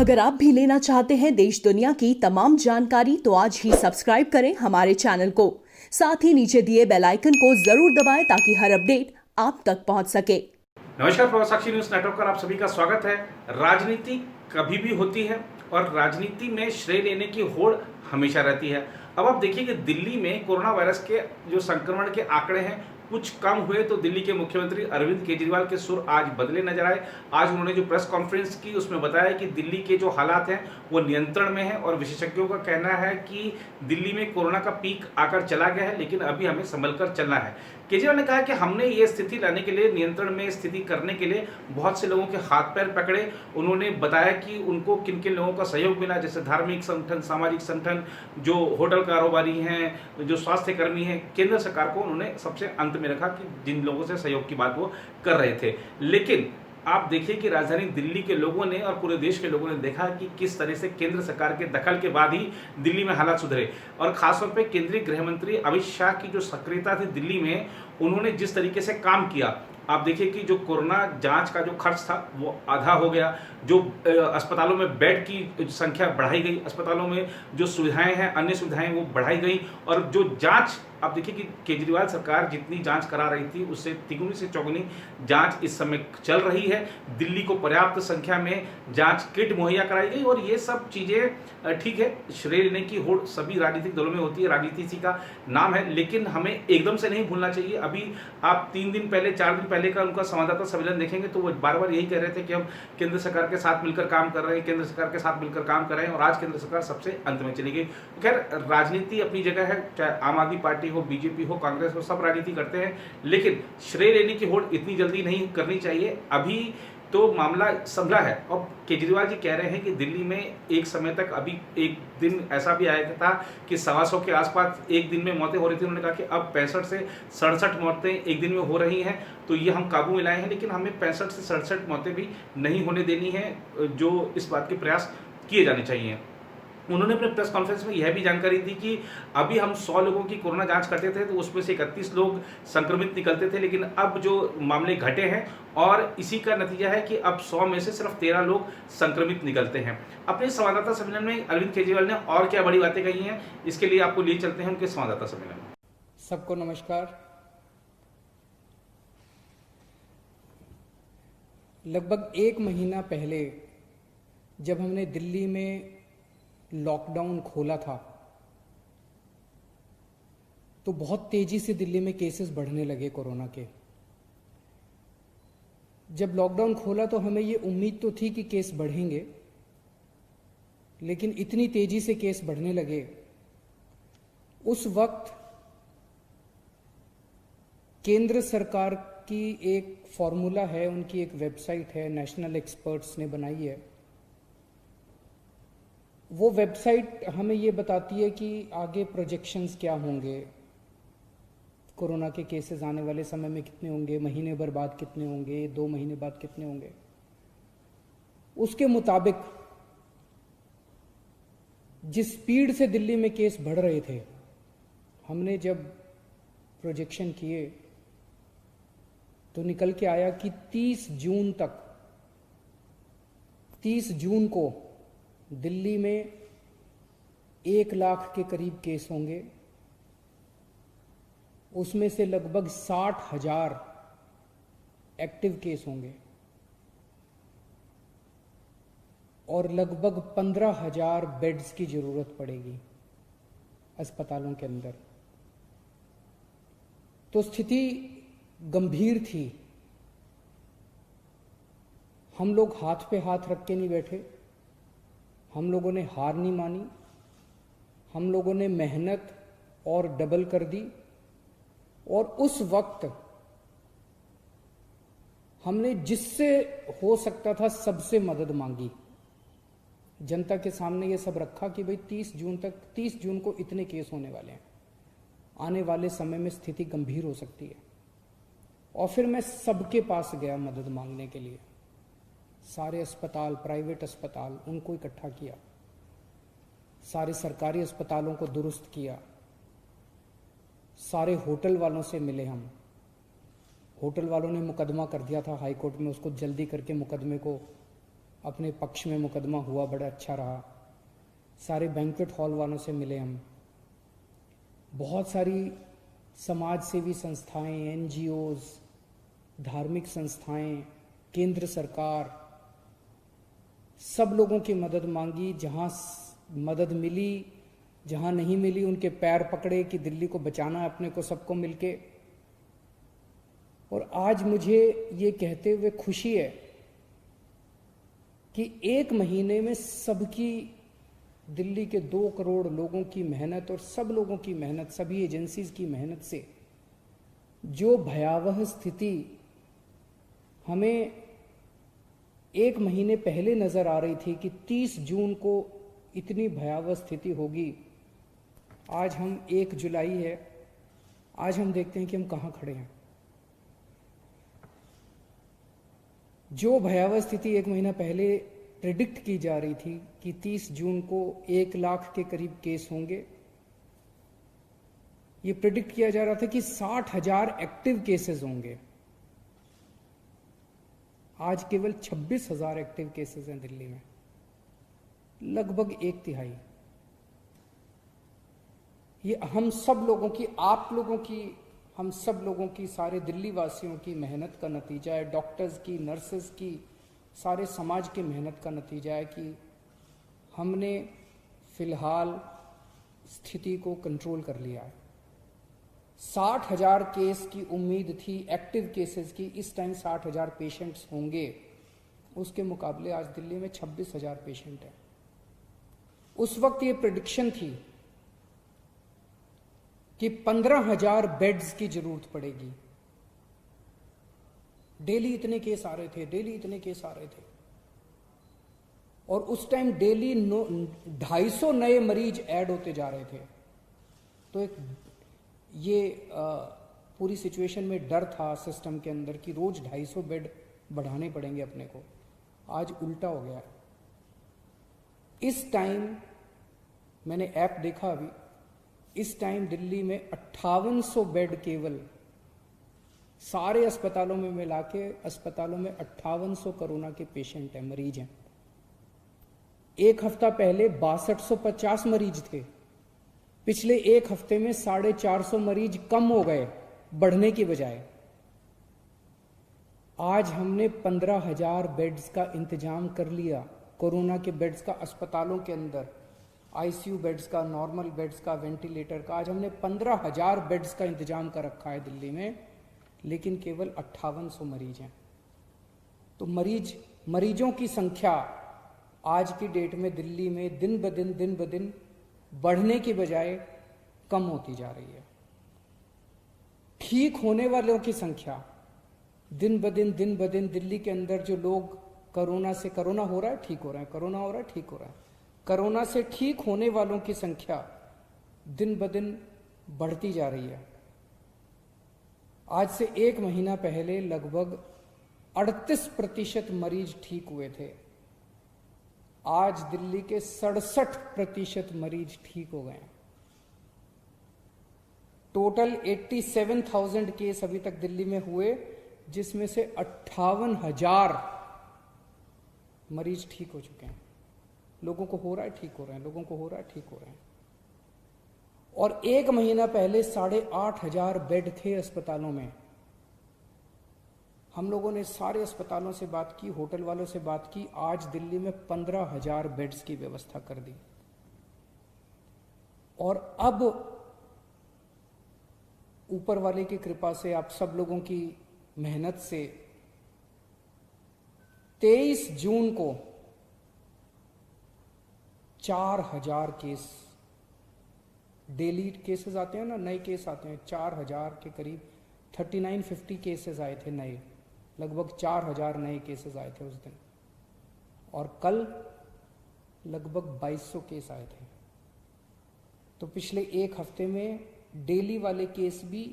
अगर आप भी लेना चाहते हैं देश दुनिया की तमाम जानकारी तो आज ही सब्सक्राइब करें हमारे चैनल को। साथ ही नीचे दिए बेल आइकन को जरूर दबाएं ताकि हर अपडेट आप तक पहुंच सके। नमस्कार, प्रवासाक्षी न्यूज नेटवर्क पर आप सभी का स्वागत है। राजनीति कभी भी होती है और राजनीति में श्रेय लेने की होड़ हमेशा रहती है। अब आप देखिए कि दिल्ली में कोरोना वायरस के जो संक्रमण के आंकड़े हैं कुछ कम हुए तो दिल्ली के मुख्यमंत्री अरविंद केजरीवाल के सुर आज बदले नजर आए। आज उन्होंने जो प्रेस कॉन्फ्रेंस की उसमें बताया कि दिल्ली के जो हालात हैं वो नियंत्रण में है और विशेषज्ञों का कहना है कि दिल्ली में कोरोना का पीक आकर चला गया है, लेकिन अभी हमें संभल कर चलना है। केजरीवाल ने कहा कि हमने ये स्थिति लाने के लिए, नियंत्रण में स्थिति करने के लिए बहुत से लोगों के हाथ पैर पकड़े। उन्होंने बताया कि उनको किन किन लोगों का सहयोग मिला, जैसे धार्मिक संगठन, सामाजिक संगठन, जो होटल कारोबारी हैं, जो स्वास्थ्य कर्मी हैं। केंद्र सरकार को उन्होंने सबसे अंत में रखा कि जिन लोगों से सहयोग की बात वो कर रहे थे। लेकिन आप देखिए कि राजधानी दिल्ली के लोगों ने और पूरे देश के लोगों ने देखा कि किस तरह से केंद्र सरकार के दखल के बाद ही दिल्ली में हालात सुधरे। और खासतौर पे केंद्रीय गृह मंत्री अमित शाह की जो सक्रियता थी दिल्ली में, उन्होंने जिस तरीके से काम किया, आप देखिए कि जो कोरोना जांच का जो खर्च था वो आधा हो गया। जो अस्पतालों में बेड की संख्या बढ़ाई गई, अस्पतालों में जो सुविधाएं हैं, अन्य सुविधाएं वो बढ़ाई गई। और जो जांच, आप देखिए कि केजरीवाल सरकार जितनी जांच करा रही थी उससे तिगुनी से चौगुनी जांच इस समय चल रही है। दिल्ली को पर्याप्त संख्या में जांच किट मुहैया कराई गई और ये सब चीज़ें ठीक है, श्रेय लेने की होड़ सभी राजनीतिक दलों में होती है, राजनीति इसी का नाम है। लेकिन हमें एकदम से नहीं भूलना चाहिए। अभी आप 3 दिन पहले, 4 दिन पहले का उनका संवाददाता सम्मेलन देखेंगे तो वो बार बार यही कह रहे थे कि हम केंद्र सरकार के साथ मिलकर काम कर रहे हैं, केंद्र सरकार के साथ मिलकर काम कर रहे हैं। और आज केंद्र सरकार सबसे अंत में चली गई। खैर, राजनीति अपनी जगह है, चाहे आम आदमी पार्टी हो, बीजेपी हो, कांग्रेस हो, सब राजनीति करते हैं। लेकिन श्रेय लेने की होड़ इतनी जल्दी नहीं करनी चाहिए। अभी तो मामला संभला है। और केजरीवाल जी कह रहे हैं कि दिल्ली में एक समय तक, अभी एक दिन ऐसा भी आया था कि 125 के आसपास एक दिन में मौतें हो रही थी। उन्होंने कहा कि अब 65 से 67 मौतें एक दिन में हो रही हैं, तो ये हम काबू में लाए हैं। लेकिन हमें 65 से 67 मौतें भी नहीं होने देनी है, जो इस बात के प्रयास किए जाने चाहिए। उन्होंने अपने प्रेस कॉन्फ्रेंस में यह भी जानकारी दी कि अभी हम 100 लोगों की कोरोना जांच करते थे तो उसमें से 31 लोग संक्रमित निकलते थे, लेकिन अब जो मामले घटे हैं और इसी का नतीजा है कि अब 100 में से सिर्फ 13 लोग संक्रमित निकलते हैं। अपने संवाददाता सम्मेलन में अरविंद केजरीवाल ने और क्या बड़ी बातें कही हैं, इसके लिए आपको लिए चलते हैं उनके संवाददाता सम्मेलन में। सबको नमस्कार। लगभग 1 महीना पहले जब हमने दिल्ली में लॉकडाउन खोला था तो बहुत तेजी से दिल्ली में केसेस बढ़ने लगे कोरोना के। जब लॉकडाउन खोला तो हमें ये उम्मीद तो थी कि केस बढ़ेंगे, लेकिन इतनी तेजी से केस बढ़ने लगे। उस वक्त केंद्र सरकार की एक फॉर्मूला है, उनकी एक वेबसाइट है, नेशनल एक्सपर्ट्स ने बनाई है। वो वेबसाइट हमें ये बताती है कि आगे प्रोजेक्शंस क्या होंगे, कोरोना के केसेस आने वाले समय में कितने होंगे, महीने भर बाद कितने होंगे, 2 महीने बाद कितने होंगे। उसके मुताबिक जिस स्पीड से दिल्ली में केस बढ़ रहे थे, हमने जब प्रोजेक्शन किए तो निकल के आया कि 30 जून को दिल्ली में 1 लाख के करीब केस होंगे। उसमें से लगभग 60,000 एक्टिव केस होंगे और लगभग 15,000 बेड्स की जरूरत पड़ेगी अस्पतालों के अंदर। तो स्थिति गंभीर थी। हम लोग हाथ पे हाथ रख के नहीं बैठे, हम लोगों ने हार नहीं मानी, हम लोगों ने मेहनत और डबल कर दी। और उस वक्त हमने जिससे हो सकता था सबसे मदद मांगी। जनता के सामने ये सब रखा कि भाई 30 जून को इतने केस होने वाले हैं, आने वाले समय में स्थिति गंभीर हो सकती है। और फिर मैं सबके पास गया मदद मांगने के लिए। सारे अस्पताल, प्राइवेट अस्पताल, उनको इकट्ठा किया, सारे सरकारी अस्पतालों को दुरुस्त किया, सारे होटल वालों से मिले हम। होटल वालों ने मुकदमा कर दिया था हाई कोर्ट में, उसको जल्दी करके मुकदमे को अपने पक्ष में मुकदमा हुआ, बड़ा अच्छा रहा। सारे बैंक्वेट हॉल वालों से मिले हम, बहुत सारी समाज सेवी संस्थाएं, एनजीओज, धार्मिक संस्थाएं, केंद्र सरकार, सब लोगों की मदद मांगी। जहां मदद मिली, जहां नहीं मिली, उनके पैर पकड़े कि दिल्ली को बचाना है अपने को, सबको मिलके। और आज मुझे ये कहते हुए खुशी है कि 1 महीने में सबकी, दिल्ली के 2 करोड़ लोगों की मेहनत और सब लोगों की मेहनत, सभी एजेंसीज की मेहनत से जो भयावह स्थिति हमें 1 महीने पहले नजर आ रही थी कि 30 जून को इतनी भयावह स्थिति होगी, आज हम 1 जुलाई है, आज हम देखते हैं कि हम कहां खड़े हैं। जो भयावह स्थिति 1 महीना पहले प्रिडिक्ट की जा रही थी कि 30 जून को 1 लाख के करीब केस होंगे, ये प्रिडिक्ट किया जा रहा था कि 60,000 एक्टिव केसेस होंगे। आज केवल 26,000 एक्टिव केसेस हैं दिल्ली में, लगभग 1/3। ये हम सब लोगों की, आप लोगों की, हम सब लोगों की, सारे दिल्ली वासियों की मेहनत का नतीजा है। डॉक्टर्स की, नर्सेस की, सारे समाज की मेहनत का नतीजा है कि हमने फिलहाल स्थिति को कंट्रोल कर लिया है। 60,000 केस की उम्मीद थी, एक्टिव केसेस की, इस टाइम 60,000 पेशेंट्स होंगे, उसके मुकाबले आज दिल्ली में 26,000 पेशेंट हैं। उस वक्त ये प्रेडिक्शन थी कि 15,000 बेड्स की जरूरत पड़ेगी। डेली इतने केस आ रहे थे, डेली इतने केस आ रहे थे, और उस टाइम डेली 250 नए मरीज ऐड होते जा रहे थे। तो एक ये पूरी सिचुएशन में डर था सिस्टम के अंदर कि रोज 250 बेड बढ़ाने पड़ेंगे अपने को। आज उल्टा हो गया है। इस टाइम मैंने ऐप देखा अभी, इस टाइम दिल्ली में 5800 बेड केवल, सारे अस्पतालों में मिला के अस्पतालों में 5800 कोरोना के पेशेंट हैं, मरीज हैं। 1 हफ्ता पहले 6250 मरीज थे। पिछले 1 हफ्ते में 450 मरीज कम हो गए, बढ़ने की बजाय। आज हमने 15,000 बेड्स का इंतजाम कर लिया, कोरोना के बेड्स का अस्पतालों के अंदर, आईसीयू बेड्स का, नॉर्मल बेड्स का, वेंटिलेटर का। आज हमने 15,000 बेड्स का इंतजाम कर रखा है दिल्ली में, लेकिन केवल 5800 मरीज हैं। तो मरीजों की संख्या आज की डेट में दिल्ली में दिन ब दिन बढ़ने की बजाय कम होती जा रही है। ठीक होने वालों की संख्या दिन ब दिन दिल्ली के अंदर, जो लोग कोरोना हो रहा है, ठीक हो रहा है, कोरोना हो रहा है, ठीक हो रहा है, कोरोना से ठीक होने वालों की संख्या दिन ब दिन बढ़ती जा रही है। आज से 1 महीना पहले लगभग 38% मरीज ठीक हुए थे, आज दिल्ली के 67% मरीज ठीक हो गए। टोटल 87,000 केस अभी तक दिल्ली में हुए, जिसमें से 58,000 मरीज ठीक हो चुके हैं। लोगों को हो रहा है, ठीक हो रहे हैं, लोगों को हो रहा है, ठीक हो रहे हैं। और 1 महीना पहले 8,500 बेड थे अस्पतालों में। हम लोगों ने सारे अस्पतालों से बात की, होटल वालों से बात की, आज दिल्ली में 15,000 बेड्स की व्यवस्था कर दी। और अब ऊपर वाले की कृपा से, आप सब लोगों की मेहनत से 23 जून को 4,000 केस, डेली केसेस आते हैं ना, नए केस आते हैं, 4,000 के करीब 3950 केसेस आए थे नए, लगभग 4,000 नए केसेस आए थे उस दिन। और कल लगभग 2200 केस आए थे। तो पिछले 1 हफ्ते में डेली वाले केस भी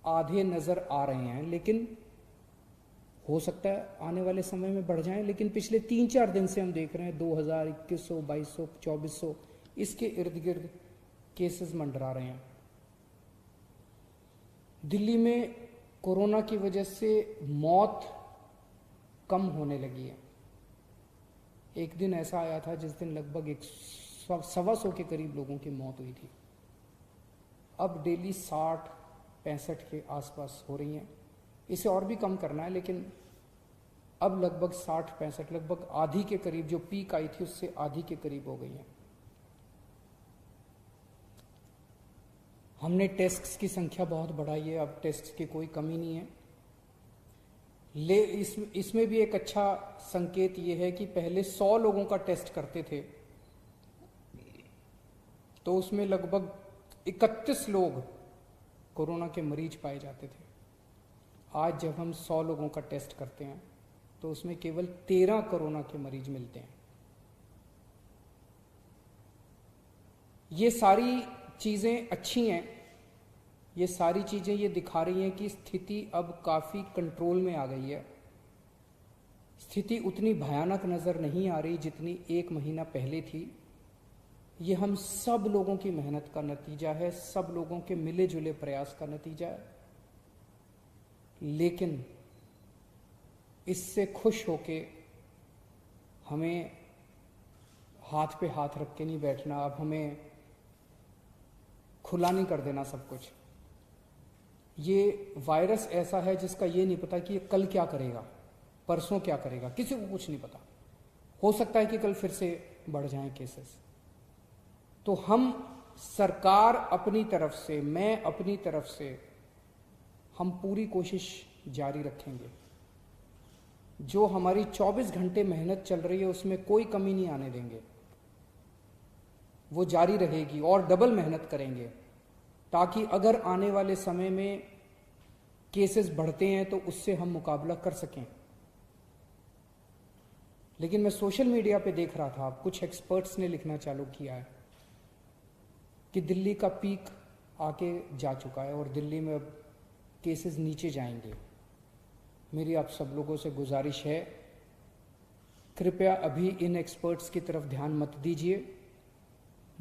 आधे नजर आ रहे हैं, लेकिन हो सकता है आने वाले समय में बढ़ जाएं। लेकिन पिछले 3-4 दिन से हम देख रहे हैं 2000, 2100, 2200, 2400 इसके इर्द गिर्द केसेस मंडरा रहे हैं। दिल्ली में कोरोना की वजह से मौत कम होने लगी है। एक दिन ऐसा आया था जिस दिन लगभग 100-125 के करीब लोगों की मौत हुई थी। अब डेली 60-65 के आसपास हो रही हैं। इसे और भी कम करना है, लेकिन अब लगभग 60-65, लगभग आधी के करीब, जो पीक आई थी उससे आधी के करीब हो गई हैं। हमने टेस्ट्स की संख्या बहुत बढ़ाई है, अब टेस्ट्स की कोई कमी नहीं है। इसमें भी एक अच्छा संकेत ये है कि पहले 100 लोगों का टेस्ट करते थे तो उसमें लगभग 31 लोग कोरोना के मरीज पाए जाते थे। आज जब हम 100 लोगों का टेस्ट करते हैं तो उसमें केवल 13 कोरोना के मरीज मिलते हैं। ये सारी चीजें अच्छी हैं, ये सारी चीजें ये दिखा रही हैं कि स्थिति अब काफी कंट्रोल में आ गई है। स्थिति उतनी भयानक नजर नहीं आ रही जितनी 1 महीना पहले थी। ये हम सब लोगों की मेहनत का नतीजा है, सब लोगों के मिले जुले प्रयास का नतीजा है। लेकिन इससे खुश होके हमें हाथ पे हाथ रख के नहीं बैठना। अब हमें खुला नहीं कर देना सब कुछ। ये वायरस ऐसा है जिसका ये नहीं पता कि ये कल क्या करेगा, परसों क्या करेगा, किसी को कुछ नहीं पता। हो सकता है कि कल फिर से बढ़ जाएं केसेस। तो हम, सरकार अपनी तरफ से, मैं अपनी तरफ से, हम पूरी कोशिश जारी रखेंगे। जो हमारी 24 घंटे मेहनत चल रही है उसमें कोई कमी नहीं आने देंगे, वो जारी रहेगी और डबल मेहनत करेंगे, ताकि अगर आने वाले समय में केसेस बढ़ते हैं तो उससे हम मुकाबला कर सकें। लेकिन मैं सोशल मीडिया पे देख रहा था, कुछ एक्सपर्ट्स ने लिखना चालू किया है कि दिल्ली का पीक आके जा चुका है और दिल्ली में अब केसेस नीचे जाएंगे। मेरी आप सब लोगों से गुजारिश है, कृपया अभी इन एक्सपर्ट्स की तरफ ध्यान मत दीजिए।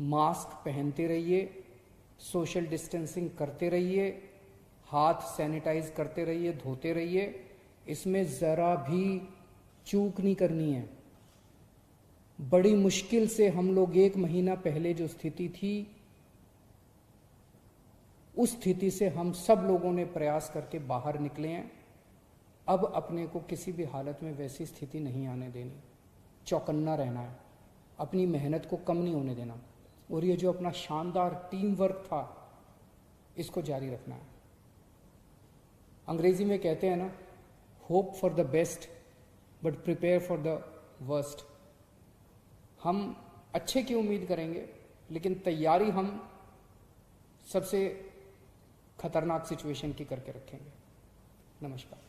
मास्क पहनते रहिए, सोशल डिस्टेंसिंग करते रहिए, हाथ सैनिटाइज करते रहिए, धोते रहिए। इसमें ज़रा भी चूक नहीं करनी है। बड़ी मुश्किल से हम लोग 1 महीना पहले जो स्थिति थी, उस स्थिति से हम सब लोगों ने प्रयास करके बाहर निकले हैं। अब अपने को किसी भी हालत में वैसी स्थिति नहीं आने देनी, चौकन्ना रहना है, अपनी मेहनत को कम नहीं होने देना, और ये जो अपना शानदार टीम वर्क था इसको जारी रखना है। अंग्रेजी में कहते हैं ना, hope for the best but prepare for the worst. हम अच्छे की उम्मीद करेंगे, लेकिन तैयारी हम सबसे खतरनाक सिचुएशन की करके रखेंगे। नमस्कार।